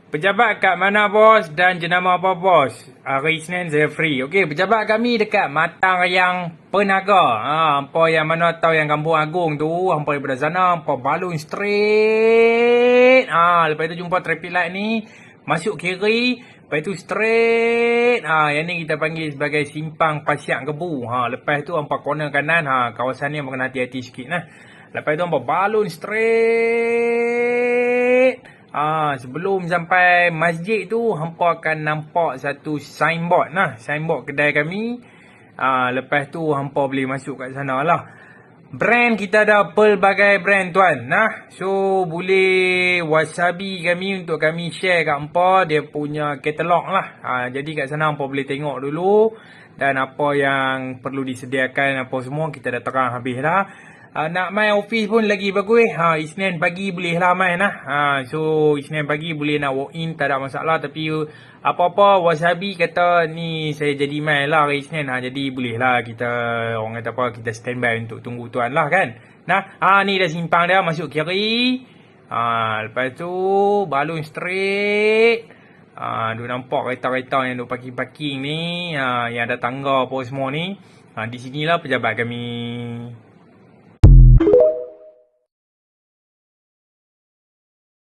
Pejabat kat mana bos dan jenama apa bos? Hari Isnin saya free. Okey, pejabat kami dekat Matang Rayang Penaga. Hampa yang mana tahu yang Kampung Agung tu, hampa daripada sana, hampa balun straight. Lepas tu jumpa traffic light ni, masuk kiri, lepas tu straight. Yang ni kita panggil sebagai simpang Pasiak Kebu. Lepas tu hampa corner kanan, kawasan ni hampa kena hati-hati sikit nah. Lepas tu hampa balun straight. Sebelum sampai masjid tu, hampa akan nampak satu signboard nah, signboard kedai kami. Lepas tu hampa boleh masuk kat sana lah. Brand kita ada pelbagai brand tuan nah. So boleh wasabi kami untuk kami share kat hampa dia punya katalog lah. Jadi kat sana hampa boleh tengok dulu, dan apa yang perlu disediakan apa semua kita dah terang habis dah. Nak main office pun lagi bagus. Isnin pagi boleh lah main lah. So Isnin pagi boleh nak walk in, tak ada masalah. Tapi apa-apa wasabi kata ni saya jadi main lah hari Isnin. Jadi boleh lah kita, orang kata apa, kita standby untuk tunggu tuan lah kan. Nah, ni dah simpang dia, masuk kiri. Lepas tu balun straight. Duk nampak kereta-kereta yang duk parking-parking ni, yang ada tangga apa semua ni. Di sinilah pejabat kami.